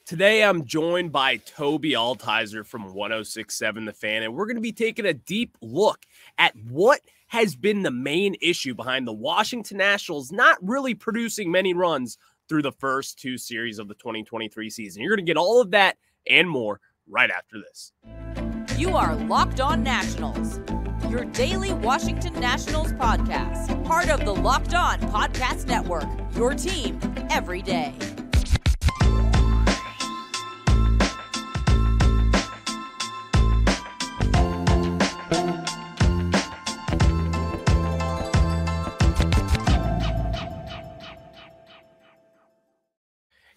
Today, I'm joined by Tobi Altizer from 106.7 The Fan, and we're going to be taking a deep look at what has been the main issue behind the Washington Nationals not really producing many runs through the first two series of the 2023 season. You're going to get all of that and more right after this. You are Locked On Nationals, your daily Washington Nationals podcast, part of the Locked On Podcast Network, your team every day.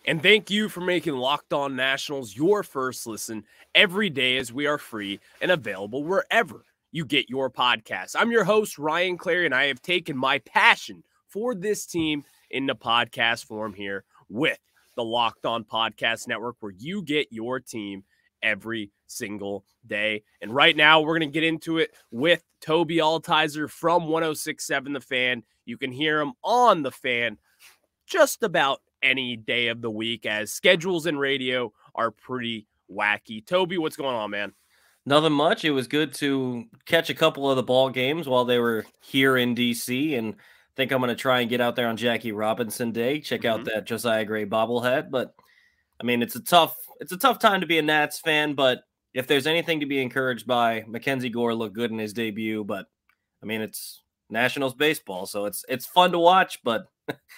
And thank you for making Locked On Nationals your first listen every day, as we are free and available wherever you get your podcasts. I'm your host, Ryan Clary, and I have taken my passion for this team into podcast form here with the Locked On Podcast Network, where you get your team every single day. And right now, we're going to get into it with Tobi Altizer from 106.7 The Fan. You can hear him on The Fan just about any day of the week, as schedules and radio are pretty wacky. Tobi, what's going on, man? Nothing much. It was good to catch a couple of the ball games while they were here in DC, and I think I'm going to try and get out there on Jackie Robinson Day, check out that Josiah Gray bobblehead. But I mean, it's a tough time to be a Nats fan, but if there's anything to be encouraged by, Mackenzie Gore looked good in his debut, but I mean, it's Nationals baseball, so it's fun to watch, but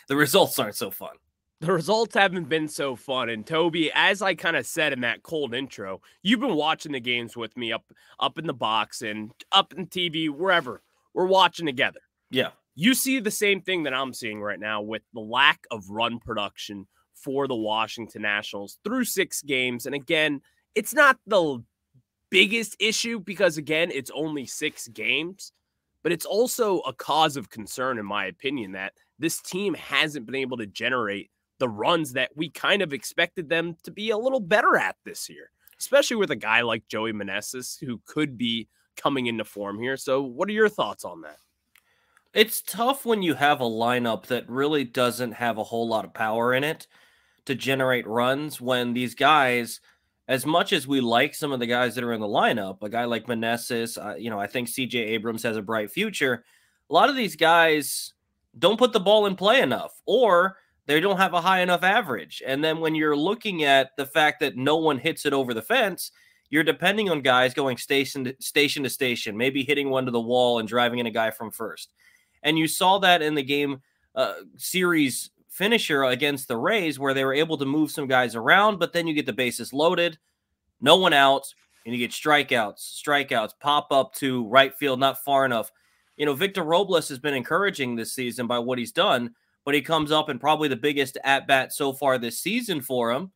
the results aren't so fun. The results haven't been so fun. And Tobi, as I kind of said in that cold intro, you've been watching the games with me up in the box and up in TV, wherever. We're watching together. Yeah. You see the same thing that I'm seeing right now with the lack of run production for the Washington Nationals through 6 games. And again, it's not the biggest issue because, again, it's only 6 games. But it's also a cause of concern, in my opinion, that this team hasn't been able to generate the runs that we kind of expected them to be a little better at this year, especially with a guy like Joey Meneses, who could be coming into form here. So what are your thoughts on that? It's tough when you have a lineup that really doesn't have a whole lot of power in it to generate runs, when these guys, as much as we like some of the guys that are in the lineup, a guy like Meneses, I think CJ Abrams has a bright future. A lot of these guys don't put the ball in play enough, or they don't have a high enough average. And then when you're looking at the fact that no one hits it over the fence, you're depending on guys going station to station, maybe hitting one to the wall and driving in a guy from first. And you saw that in the game series finisher against the Rays, where they were able to move some guys around, but then you get the bases loaded, no one out, and you get strikeouts, pop up to right field, not far enough. Victor Robles has been encouraging this season by what he's done, but he comes up in probably the biggest at-bat so far this season for him,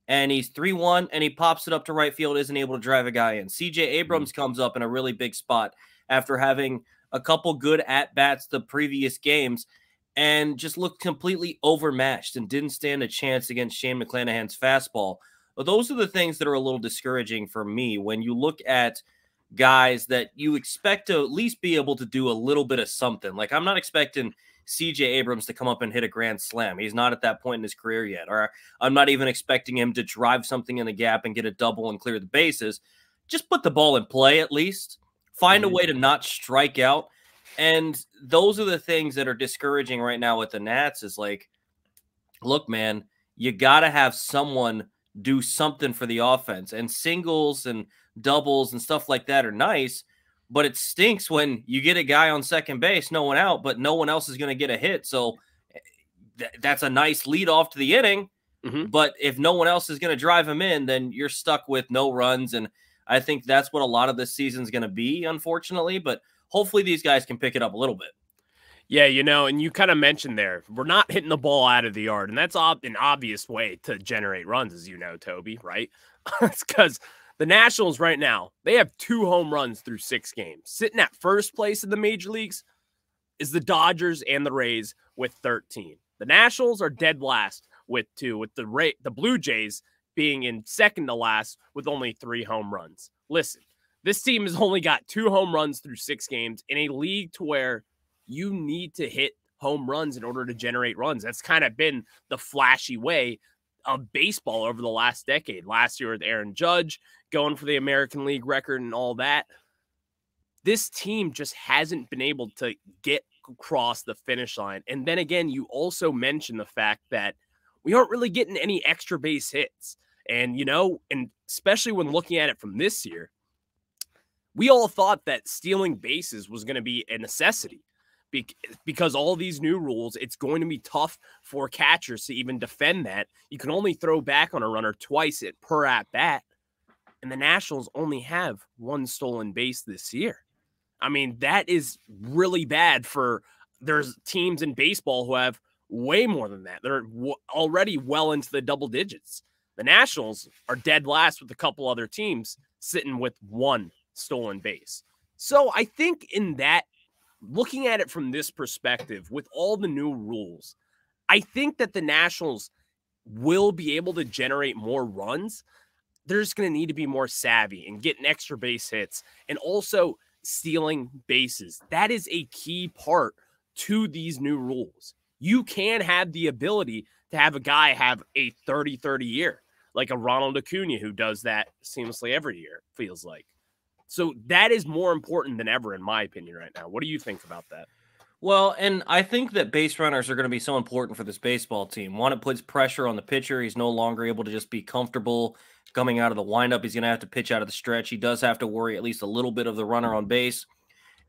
and he's 3-1, and he pops it up to right field, isn't able to drive a guy in. CJ Abrams comes up in a really big spot after having a couple good at-bats the previous games, and just looked completely overmatched and didn't stand a chance against Shane McClanahan's fastball. But those are the things that are a little discouraging for me when you look at guys that you expect to at least be able to do a little bit of something. Like, I'm not expecting CJ Abrams to come up and hit a grand slam. He's not at that point in his career yet. Or I'm not even expecting him to drive something in the gap and get a double and clear the bases. Just put the ball in play at least. Find a way to not strike out. And those are the things that are discouraging right now with the Nats, is like, look, man, you got to have someone do something for the offense. And singles and doubles and stuff like that are nice, but it stinks when you get a guy on second base, no one out, but no one else is going to get a hit. So that's a nice lead off to the inning. But if no one else is going to drive him in, then you're stuck with no runs. And I think that's what a lot of this season is going to be, unfortunately. But hopefully these guys can pick it up a little bit. Yeah, and you kind of mentioned there, we're not hitting the ball out of the yard. And that's an obvious way to generate runs, as you know, Tobi, right? It's because the Nationals right now, they have 2 home runs through 6 games. Sitting at first place in the major leagues is the Dodgers and the Rays with 13. The Nationals are dead last with 2, with the Blue Jays being in second to last with only 3 home runs. Listen, this team has only got 2 home runs through 6 games in a league to where you need to hit home runs in order to generate runs. That's kind of been the flashy way of baseball over the last decade. Last year with Aaron Judge going for the American League record and all that. This team just hasn't been able to get across the finish line. And then again, you also mentioned the fact that we aren't really getting any extra base hits. And, and especially when looking at it from this year, we all thought that stealing bases was going to be a necessity because all these new rules, it's going to be tough for catchers to even defend that. You can only throw back on a runner twice per at bat. And the Nationals only have one stolen base this year. I mean, that is really bad there's teams in baseball who have way more than that. They're already well into the double digits. The Nationals are dead last with a couple other teams sitting with one stolen base. So I think in that, looking at it from this perspective, with all the new rules, I think that the Nationals will be able to generate more runs. They're just going to need to be more savvy and getting extra base hits and also stealing bases. That is a key part to these new rules. You can have the ability to have a guy have a 30-30 year, like a Ronald Acuna who does that seamlessly every year, feels like. So that is more important than ever, in my opinion, right now. What do you think about that? Well, and I think that base runners are going to be so important for this baseball team. One, it puts pressure on the pitcher. He's no longer able to just be comfortable coming out of the windup. He's going to have to pitch out of the stretch. He does have to worry at least a little bit of the runner on base.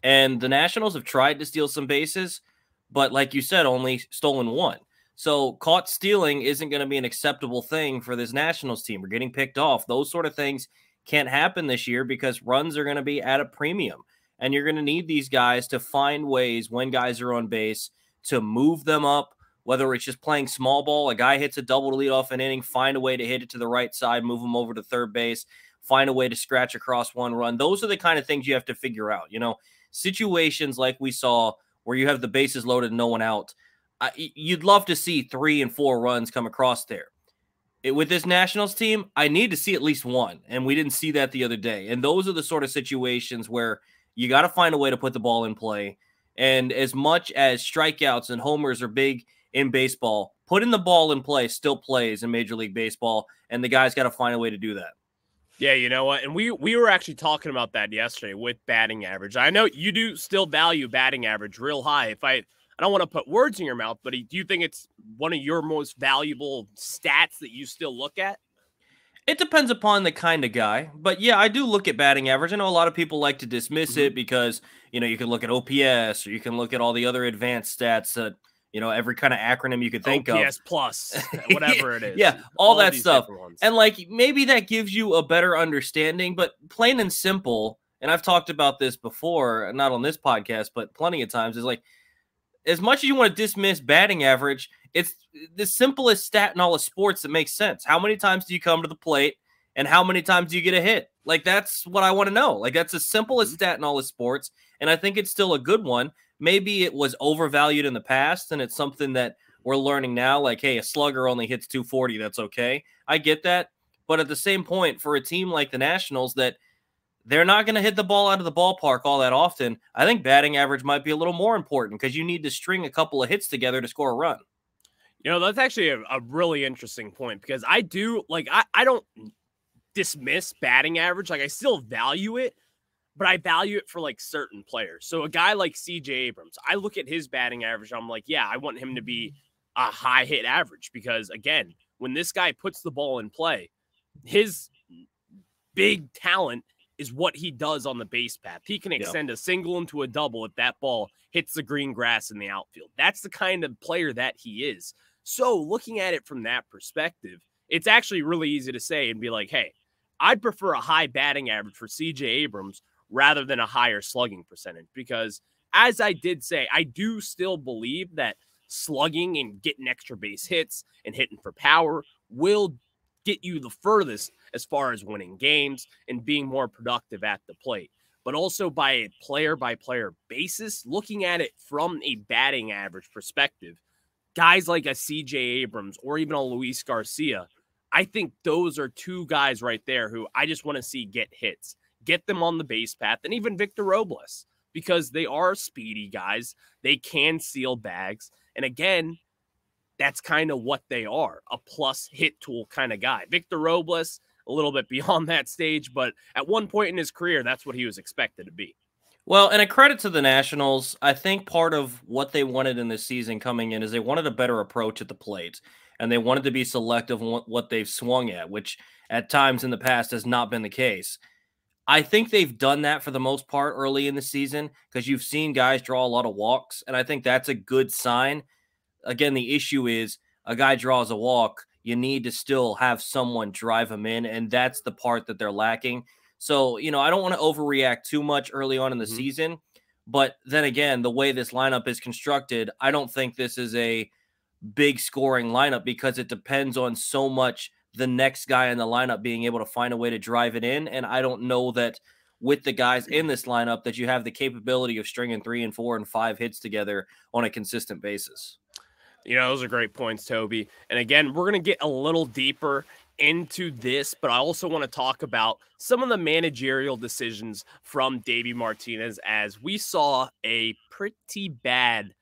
And the Nationals have tried to steal some bases, but like you said, only stolen one. So caught stealing isn't going to be an acceptable thing for this Nationals team. We're getting picked off. Those sort of things can't happen this year because runs are going to be at a premium. And you're going to need these guys to find ways when guys are on base to move them up, whether it's just playing small ball, a guy hits a double to lead off an inning, find a way to hit it to the right side, move them over to third base, find a way to scratch across one run. Those are the kind of things you have to figure out. Situations like we saw where you have the bases loaded and no one out. You'd love to see 3 and 4 runs come across there. With this Nationals team, I need to see at least one, and we didn't see that the other day. And those are the sort of situations where you got to find a way to put the ball in play. And as much as strikeouts and homers are big in baseball, putting the ball in play still plays in Major League Baseball, and the guys got to find a way to do that. Yeah, you know what? And we were actually talking about that yesterday with batting average. I know you do still value batting average real high. I don't want to put words in your mouth, but do you think it's one of your most valuable stats that you still look at? It depends upon the kind of guy. But yeah, I do look at batting average. I know a lot of people like to dismiss it because, you can look at OPS or you can look at all the other advanced stats that, every kind of acronym you could think of. OPS plus, whatever it is. Yeah, all that stuff. And maybe that gives you a better understanding, but plain and simple, and I've talked about this before, not on this podcast, but plenty of times, is as much as you want to dismiss batting average, it's the simplest stat in all of sports that makes sense. How many times do you come to the plate and how many times do you get a hit? That's what I want to know. That's the simplest stat in all of sports, and I think it's still a good one. Maybe it was overvalued in the past, and it's something that we're learning now. Hey, a slugger only hits 240. That's okay. I get that. But at the same point, for a team like the Nationals that they're not going to hit the ball out of the ballpark all that often, I think batting average might be a little more important because you need to string a couple of hits together to score a run. That's actually a really interesting point because I do, I don't dismiss batting average. I still value it, but I value it for certain players. So a guy like CJ Abrams, I look at his batting average. I'm like, yeah, I want him to be a high hit average because again, when this guy puts the ball in play, his big talent is what he does on the base path. He can extend a single into a double if that ball hits the green grass in the outfield. That's the kind of player that he is. So looking at it from that perspective, it's actually really easy to say and be like, hey, I'd prefer a high batting average for CJ Abrams rather than a higher slugging percentage because, as I did say, I do still believe that slugging and getting extra base hits and hitting for power will get you the furthest as far as winning games and being more productive at the plate. But also by a player-by-player basis, looking at it from a batting average perspective, guys like a CJ Abrams or even a Luis Garcia, I think those are two guys right there who I just want to see get hits, get them on the base path, and even Victor Robles, because they are speedy guys. They can steal bags. And again, that's kind of what they are, a plus hit tool kind of guy. Victor Robles, a little bit beyond that stage, but at one point in his career, that's what he was expected to be. Well, and a credit to the Nationals, I think part of what they wanted in this season coming in is they wanted a better approach at the plate, and they wanted to be selective on what they've swung at, which at times in the past has not been the case. I think they've done that for the most part early in the season because you've seen guys draw a lot of walks, and I think that's a good sign. Again, the issue is a guy draws a walk, you need to still have someone drive him in, and that's the part that they're lacking. So, I don't want to overreact too much early on in the season, but then again, the way this lineup is constructed, I don't think this is a big scoring lineup because it depends on so much the next guy in the lineup being able to find a way to drive it in, and I don't know that with the guys in this lineup that you have the capability of stringing 3 and 4 and 5 hits together on a consistent basis. Those are great points, Toby. And again, we're going to get a little deeper into this, but I also want to talk about some of the managerial decisions from Davey Martinez, as we saw a pretty bad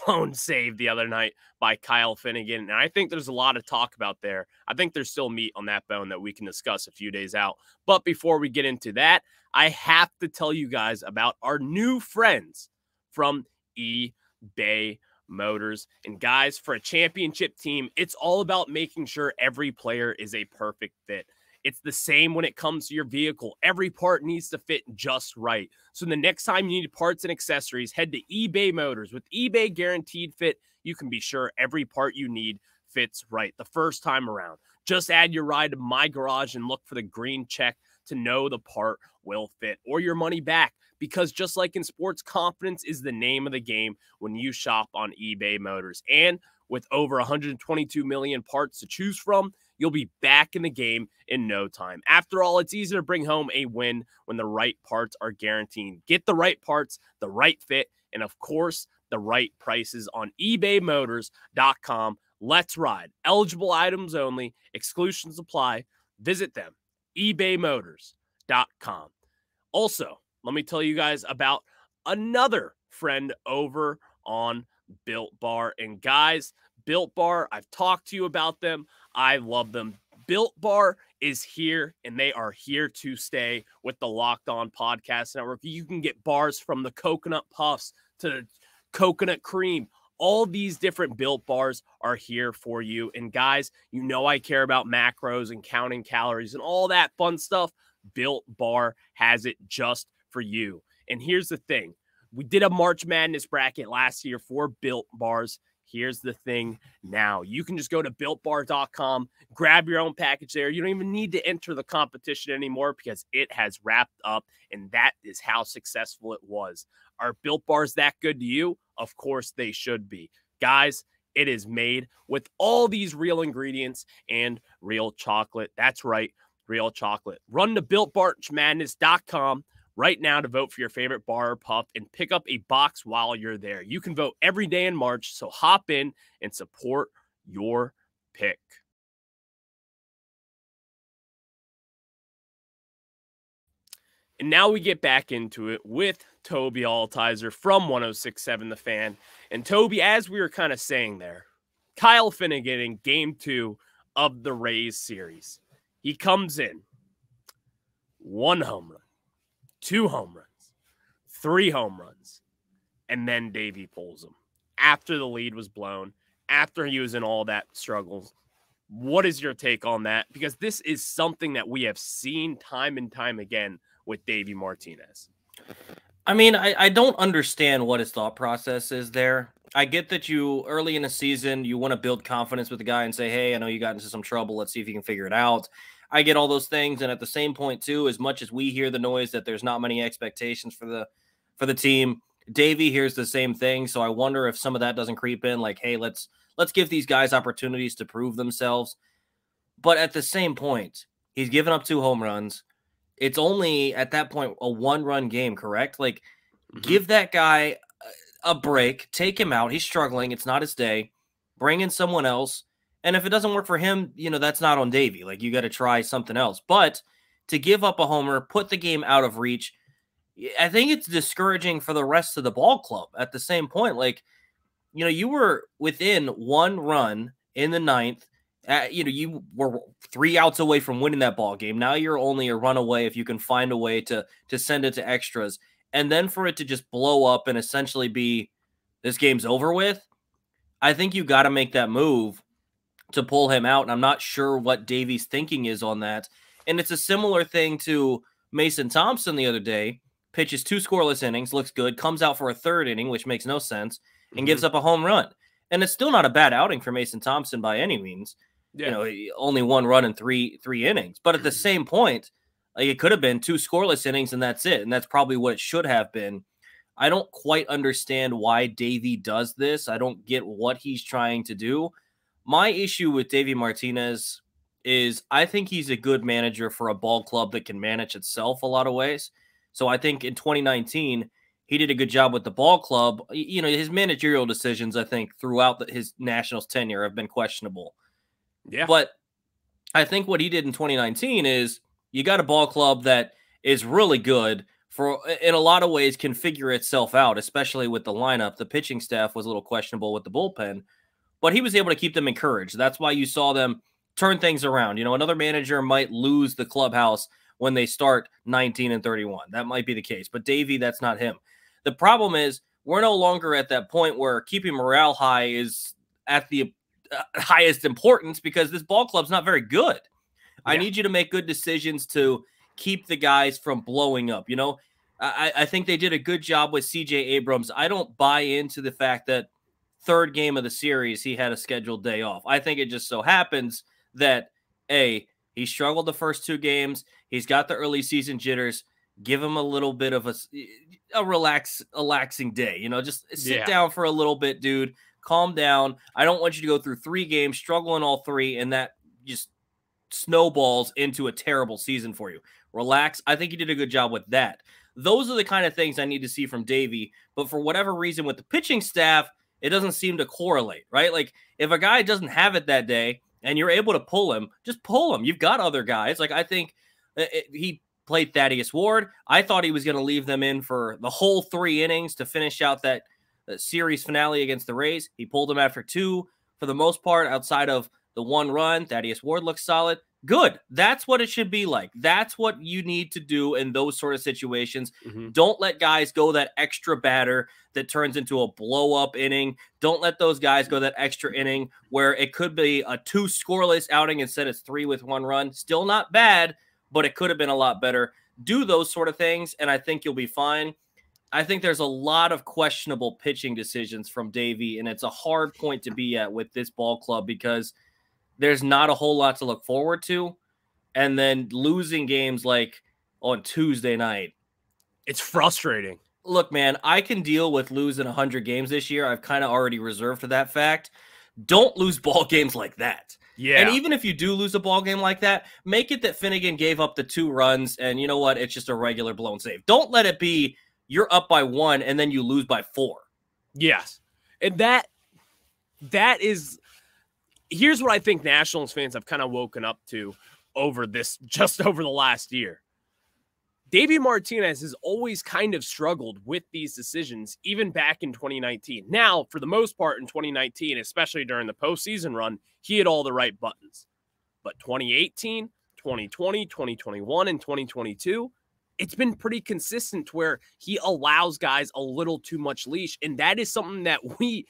blown save the other night by Kyle Finnegan. And I think there's a lot of talk about there. I think there's still meat on that bone that we can discuss a few days out. But before we get into that, I have to tell you guys about our new friends from eBay Motors. And guys, for a championship team, it's all about making sure every player is a perfect fit. It's the same when it comes to your vehicle. Every part needs to fit just right. So the next time you need parts and accessories, head to eBay Motors. With eBay Guaranteed Fit, you can be sure every part you need fits right the first time around. Just add your ride to My Garage and look for the green check to know the part will fit, or your money back. Because just like in sports, confidence is the name of the game when you shop on eBay Motors. And with over 122 million parts to choose from, you'll be back in the game in no time. After all, it's easy to bring home a win when the right parts are guaranteed. Get the right parts, the right fit, and of course, the right prices on ebaymotors.com. Let's ride. Eligible items only. Exclusions apply. Visit them. ebaymotors.com. Also, let me tell you guys about another friend over on Built Bar. And guys, Built Bar, I've talked to you about them. I love them. Built Bar is here, and they are here to stay with the Locked On Podcast Network. You can get bars from the coconut puffs to coconut cream. All these different Built Bars are here for you. And guys, I care about macros and counting calories and all that fun stuff. Built Bar has it just for you. And here's the thing. We did a March Madness bracket last year for Built Bars. Here's the thing now. You can just go to BuiltBar.com, grab your own package there. You don't even need to enter the competition anymore because it has wrapped up, and that is how successful it was. Are Built Bars that good to you? Of course they should be. Guys, it is made with all these real ingredients and real chocolate. That's right, real chocolate. Run to BuiltBarMadness.com right now to vote for your favorite bar or puff and pick up a box while you're there. You can vote every day in March, so hop in and support your pick. And now we get back into it with Tobi Altizer from 106.7 The Fan. And Toby, as we were kind of saying there, Kyle Finnegan in Game 2 of the Rays series. He comes in, 1 home run, 2 home runs, 3 home runs, and then Davey pulls him. After the lead was blown, after he was in all that struggles. What is your take on that? Because this is something that we have seen time and time again with Davey Martinez. I mean, I don't understand what his thought process is there. I get that you, early in the season, you want to build confidence with the guy and say, hey, I know you got into some trouble. Let's see if you can figure it out. I get all those things. And at the same point, too, as much as we hear the noise that there's not many expectations for the team, Davey hears the same thing. So I wonder if some of that doesn't creep in, like, hey, let's give these guys opportunities to prove themselves. But at the same point, he's given up 2 home runs. It's only at that point a 1-run game, correct? Like, give that guy a break, take him out. He's struggling. It's not his day. Bring in someone else. And if it doesn't work for him, that's not on Davey. Like, you got to try something else. But to give up a homer, put the game out of reach, I think it's discouraging for the rest of the ball club at the same point. Like, you were within 1 run in the 9th. You were 3 outs away from winning that ball game. Now you're only a run away if you can find a way to send it to extras. And then for it to just blow up and essentially be this game's over with, I think you got to make that move to pull him out. And I'm not sure what Davey's thinking is on that. And it's a similar thing to Mason Thompson the other day. Pitches 2 scoreless innings, looks good, comes out for a 3rd inning, which makes no sense, and gives up a home run. And it's still not a bad outing for Mason Thompson by any means. Yeah. Only 1 run in three innings. But at the same point, it could have been 2 scoreless innings and that's it. And that's probably what it should have been. I don't quite understand why Davey does this. I don't get what he's trying to do. My issue with Davey Martinez is I think he's a good manager for a ball club that can manage itself a lot of ways. So I think in 2019, he did a good job with the ball club. His managerial decisions, I think, throughout his Nationals tenure have been questionable. Yeah. But I think what he did in 2019 is you got a ball club that is really good for, in a lot of ways, can figure itself out, especially with the lineup. The pitching staff was a little questionable with the bullpen, but he was able to keep them encouraged. That's why you saw them turn things around. Another manager might lose the clubhouse when they start 19-31. That might be the case. But Davey, that's not him. The problem is we're no longer at that point where keeping morale high is at the highest importance because this ball club's not very good. Yeah. I need you to make good decisions to keep the guys from blowing up. I think they did a good job with CJ Abrams. I don't buy into the fact that 3rd game of the series, he had a scheduled day off. I think it just so happens that, he struggled the first 2 games. He's got the early season jitters. Give him a little bit of a relaxing day. Just sit down for a little bit, dude. Calm down. I don't want you to go through 3 games, struggle in all 3, and that just snowballs into a terrible season for you. Relax. I think he did a good job with that. Those are the kind of things I need to see from Davey. But for whatever reason with the pitching staff, it doesn't seem to correlate, right? Like if a guy doesn't have it that day and you're able to pull him, just pull him. You've got other guys. Like I think he played Thaddeus Ward. I thought he was going to leave them in for the whole 3 innings to finish out that series finale against the Rays. He pulled them after 2 for the most part outside of the 1 run. Thaddeus Ward looks solid. Good. That's what it should be like. That's what you need to do in those sort of situations. Don't let guys go that extra batter that turns into a blow-up inning. Don't let those guys go that extra inning where it could be a 2 scoreless outing instead it's 3 with 1 run. Still not bad, but it could have been a lot better. Do those sort of things, and I think you'll be fine. I think there's a lot of questionable pitching decisions from Davey, and it's a hard point to be at with this ball club because there's not a whole lot to look forward to. And then losing games like on Tuesday night. It's frustrating. Look, man, I can deal with losing 100 games this year. I've kind of already reserved for that fact. Don't lose ball games like that. Yeah. And even if you do lose a ball game like that, make it that Finnegan gave up the 2 runs and you know what? It's just a regular blown save. Don't let it be you're up by 1 and then you lose by 4. Yes. And that is... Here's what I think Nationals fans have kind of woken up to just over the last year. Davey Martinez has always kind of struggled with these decisions, even back in 2019. Now, for the most part in 2019, especially during the postseason run, he had all the right buttons. But 2018, 2020, 2021, and 2022, it's been pretty consistent where he allows guys a little too much leash. And that is something that we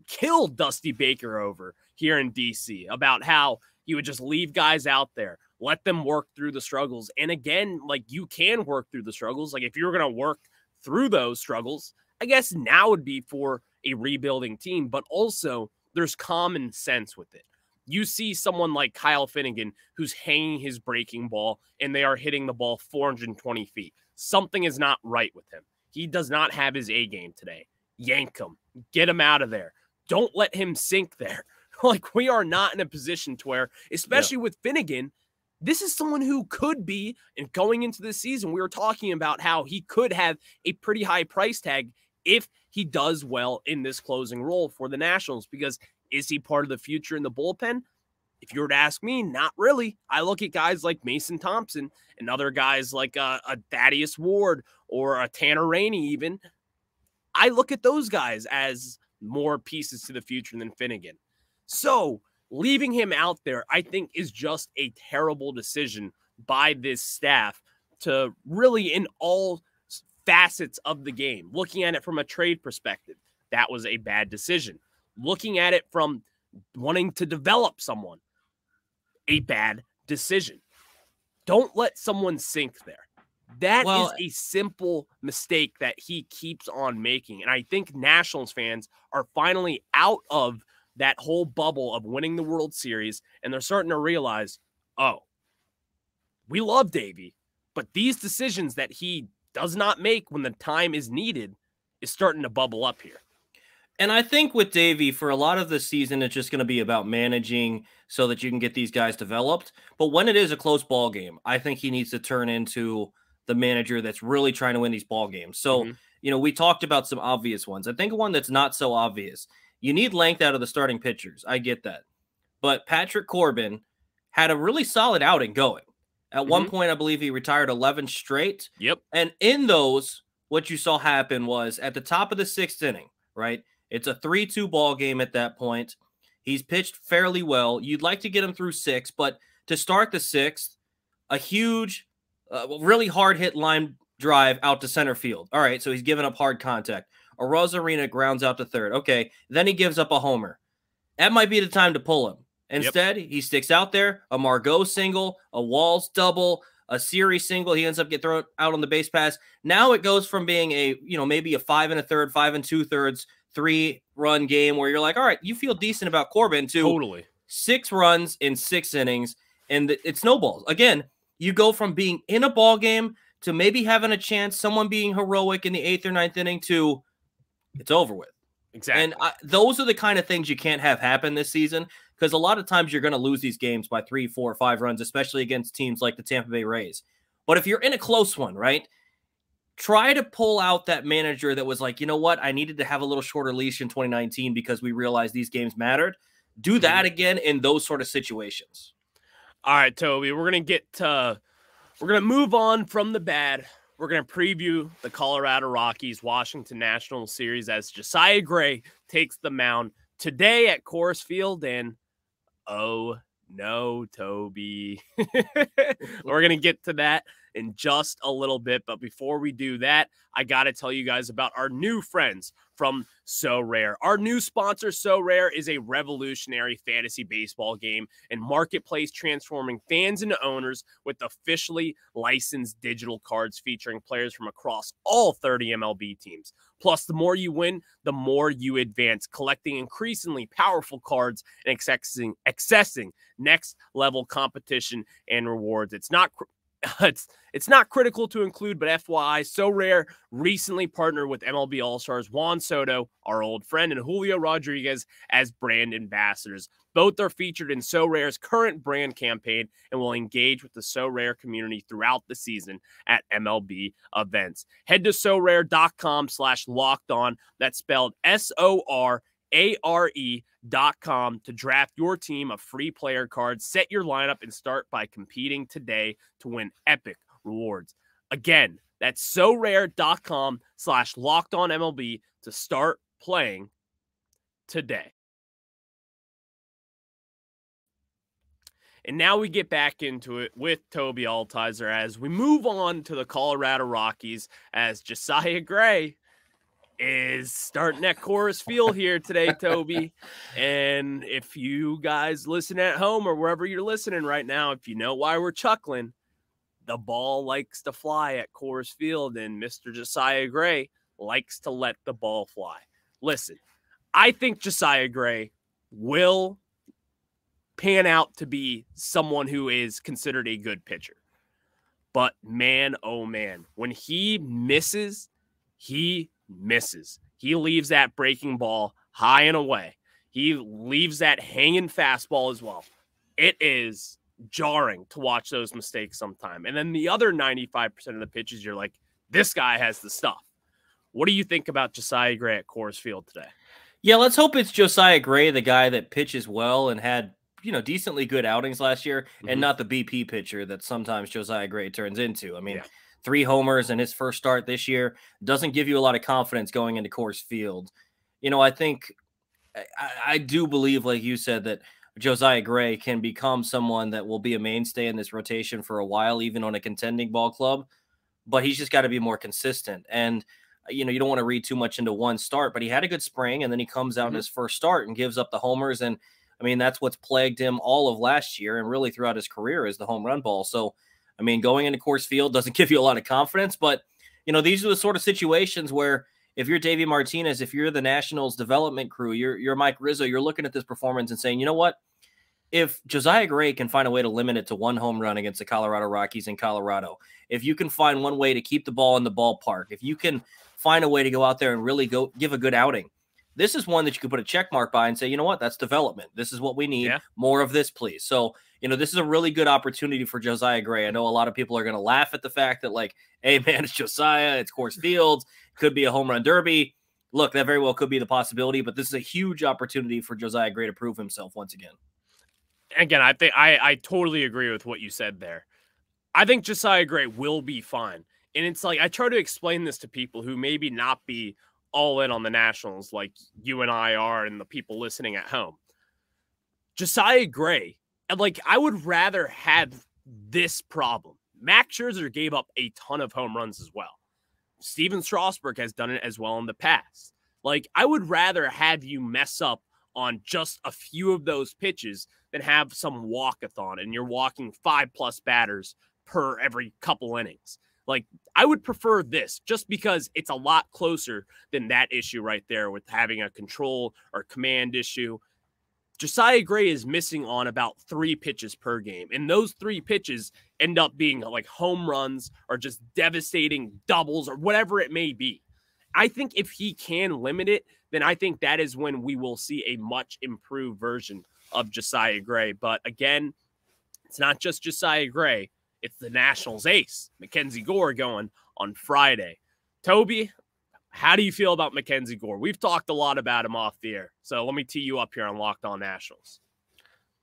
killed Dusty Baker over here in DC, about how he would just leave guys out there, let them work through the struggles. And again, like, you can work through the struggles. Like, if you're going to work through those struggles, I guess now would be for a rebuilding team, but also there's common sense with it. You see someone like Kyle Finnegan who's hanging his breaking ball and they are hitting the ball 420 feet. Something is not right with him. He does not have his A game today. Yank him. Get him out of there. Don't let him sink there. Like, we are not in a position to where, especially with Finnegan, this is someone who could be, and going into this season, we were talking about how he could have a pretty high price tag if he does well in this closing role for the Nationals, because is he part of the future in the bullpen? If you were to ask me, not really. I look at guys like Mason Thompson and other guys like a Thaddeus Ward or a Tanner Rainey even. I look at those guys as more pieces to the future than Finnegan. So leaving him out there, I think, is just a terrible decision by this staff to really, in all facets of the game. Looking at it from a trade perspective, that was a bad decision. Looking at it from wanting to develop someone, a bad decision. Don't let someone sink there. That is a simple mistake that he keeps on making. And I think Nationals fans are finally out of that whole bubble of winning the World Series, and they're starting to realize, oh, we love Davey, but these decisions that he does not make when the time is needed is starting to bubble up here. And I think with Davey, for a lot of the season, it's just going to be about managing so that you can get these guys developed. But when it is a close ball game, I think he needs to turn into the manager that's really trying to win these ball games. So, we talked about some obvious ones. I think one that's not so obvious. You need length out of the starting pitchers. I get that. But Patrick Corbin had a really solid outing going. At one point, I believe he retired 11 straight. Yep. And in those, what you saw happen was at the top of the 6th inning, right? It's a 3-2 ball game at that point. He's pitched fairly well. You'd like to get him through 6, but to start the 6th, a huge, really hard hit line drive out to center field. All right, so he's giving up hard contact. Arozarena grounds out to third. Okay, then he gives up a homer. That might be the time to pull him. Instead, he sticks out there, a Margot single, a Walls double, a series single. He ends up getting thrown out on the base pass. Now it goes from being a, maybe a 5 1/3, 5 2/3, 3-run game where you're like, all right, you feel decent about Corbin to totally 6 runs in 6 innings, and it snowballs. Again, you go from being in a ball game to maybe having a chance, someone being heroic in the 8th or 9th inning to it's over with. Exactly. And those are the kind of things you can't have happen this season, because a lot of times you're going to lose these games by 3, 4, 5 runs, especially against teams like the Tampa Bay Rays. But if you're in a close one, right, try to pull out that manager that was like, you know what, I needed to have a little shorter leash in 2019 because we realized these games mattered. Do that again in those sort of situations. All right, Toby, we're going to move on from the bad. We're going to preview the Colorado Rockies-Washington Nationals series as Josiah Gray takes the mound today at Coors Field. And, oh, no, Toby. We're going to get to that in just a little bit. But before we do that, I got to tell you guys about our new friends from So Rare. Our new sponsor, So Rare, is a revolutionary fantasy baseball game and marketplace transforming fans into owners with officially licensed digital cards featuring players from across all 30 MLB teams. Plus, the more you win, the more you advance, collecting increasingly powerful cards and accessing next-level competition and rewards. It's not critical to include, but FYI, So Rare recently partnered with MLB All-Stars Juan Soto, our old friend, and Julio Rodriguez as brand ambassadors. Both are featured in So Rare's current brand campaign and will engage with the So Rare community throughout the season at MLB events. Head to SoRare.com/lockedon. That's spelled SORARE.com to draft your team of free player cards, set your lineup, and start by competing today to win epic rewards. Again, that's SoRare.com/lockedonMLB to start playing today. And now we get back into it with Tobi Altizer as we move on to the Colorado Rockies as Josiah Gray is starting at Coors Field here today, Toby. And if you guys listen at home or wherever you're listening right now, if you know why we're chuckling, the ball likes to fly at Coors Field, and Mr. Josiah Gray likes to let the ball fly. Listen, I think Josiah Gray will pan out to be someone who is considered a good pitcher. But man, oh man, when he misses, he misses. He leaves that breaking ball high and away. He leaves that hanging fastball as well. It is jarring to watch those mistakes sometime. And then the other 95% of the pitches, you're like, this guy has the stuff. What do you think about Josiah Gray at Coors Field today? Yeah, let's hope it's Josiah Gray, the guy that pitches well and had, decently good outings last year, and not the BP pitcher that sometimes Josiah Gray turns into. I mean, 3 homers in his first start this year doesn't give you a lot of confidence going into Coors Field. I think I do believe, like you said, that Josiah Gray can become someone that will be a mainstay in this rotation for a while, even on a contending ball club. But he's just got to be more consistent. And, you don't want to read too much into one start, but he had a good spring, and then he comes out in his first start and gives up the homers. And, I mean, that's what's plagued him all of last year and really throughout his career is the home run ball. So, I mean, going into Coors Field doesn't give you a lot of confidence, but, these are the sort of situations where if you're Davey Martinez, if you're the Nationals development crew, you're Mike Rizzo, you're looking at this performance and saying, you know what? If Josiah Gray can find a way to limit it to one home run against the Colorado Rockies in Colorado, if you can find one way to keep the ball in the ballpark, if you can find a way to go out there and really go give a good outing, this is one that you could put a check mark by and say, you know what, that's development. This is what we need. Yeah. More of this, please. So, this is a really good opportunity for Josiah Gray. I know a lot of people are going to laugh at the fact that, like, hey, man, it's Josiah, it's Coors Field, could be a home run derby. Look, that very well could be the possibility, but this is a huge opportunity for Josiah Gray to prove himself once again. Again, I think I totally agree with what you said there. I think Josiah Gray will be fine. And it's like, I try to explain this to people who maybe not be all in on the Nationals like you and I are and the people listening at home. Josiah Gray, like, I would rather have this problem. Max Scherzer gave up a ton of home runs as well. Steven Strasburg has done it as well in the past. Like, I would rather have you mess up on just a few of those pitches than have some walkathon and you're walking 5+ batters per every couple innings. Like, I would prefer this just because it's a lot closer than that issue right there with having a control or command issue. Josiah Gray is missing on about 3 pitches per game, and those 3 pitches end up being like home runs or just devastating doubles or whatever it may be. I think if he can limit it, then I think that is when we will see a much improved version of Josiah Gray. But again, it's not just Josiah Gray. It's the Nationals ace, Mackenzie Gore, going on Friday. Tobi, how do you feel about Mackenzie Gore? We've talked a lot about him off the air, so let me tee you up here on Locked On Nationals.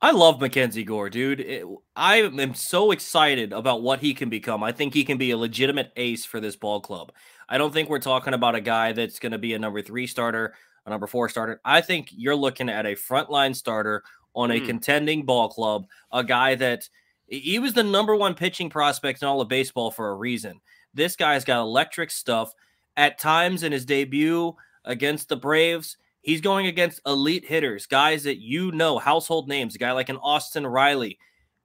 I love Mackenzie Gore, dude. I am so excited about what he can become. I think he can be a legitimate ace for this ball club. I don't think we're talking about a guy that's going to be a number 3 starter, a number 4 starter. I think you're looking at a frontline starter on a contending ball club, a guy that he was the number 1 pitching prospect in all of baseball for a reason. This guy's got electric stuff. At times in his debut against the Braves, he's going against elite hitters, guys that household names, a guy like an Austin Riley.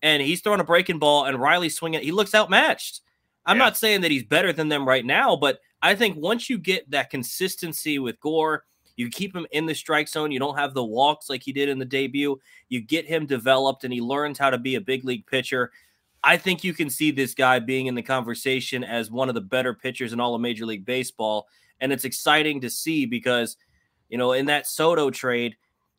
And he's throwing a breaking ball, and Riley's swinging. He looks outmatched. I'm not saying that he's better than them right now, but I think once you get that consistency with Gore, you keep him in the strike zone, you don't have the walks like he did in the debut, you get him developed, and he learns how to be a big league pitcher. I think you can see this guy being in the conversation as one of the better pitchers in all of Major League Baseball. And it's exciting to see because, in that Soto trade,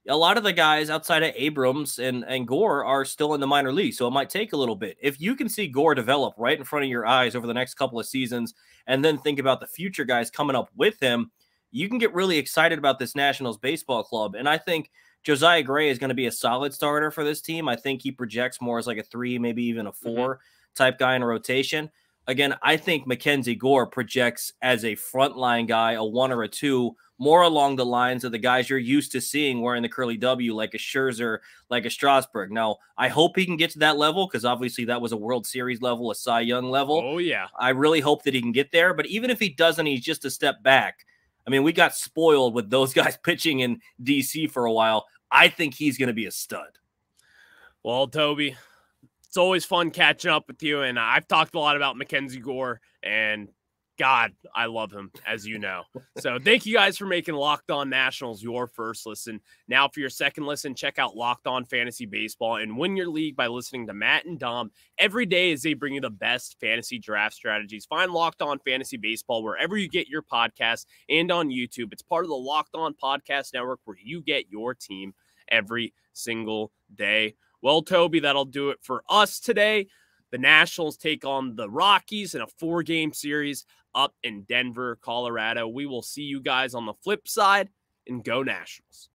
a lot of the guys outside of Abrams and Gore are still in the minor league. So it might take a little bit. If you can see Gore develop right in front of your eyes over the next couple of seasons and then think about the future guys coming up with him, you can get really excited about this Nationals baseball club. And I think Josiah Gray is going to be a solid starter for this team. I think he projects more as like a 3, maybe even a 4 type guy in a rotation. Again, I think Mackenzie Gore projects as a frontline guy, a 1 or a 2, more along the lines of the guys you're used to seeing wearing the curly W, like a Scherzer, like a Strasburg. Now, I hope he can get to that level because obviously that was a World Series level, a Cy Young level. Oh, yeah. I really hope that he can get there. But even if he doesn't, he's just a step back. I mean, we got spoiled with those guys pitching in D.C. for a while. I think he's going to be a stud. Well, Tobi, it's always fun catching up with you, and I've talked a lot about Mackenzie Gore, and God, I love him, as you know. So thank you guys for making Locked On Nationals your first listen. Now for your second listen, check out Locked On Fantasy Baseball and win your league by listening to Matt and Dom every day as they bring you the best fantasy draft strategies. Find Locked On Fantasy Baseball wherever you get your podcasts and on YouTube. It's part of the Locked On Podcast Network where you get your team every single day. Well, Tobi, that'll do it for us today. The Nationals take on the Rockies in a 4-game series up in Denver, Colorado. We will see you guys on the flip side, and go Nationals.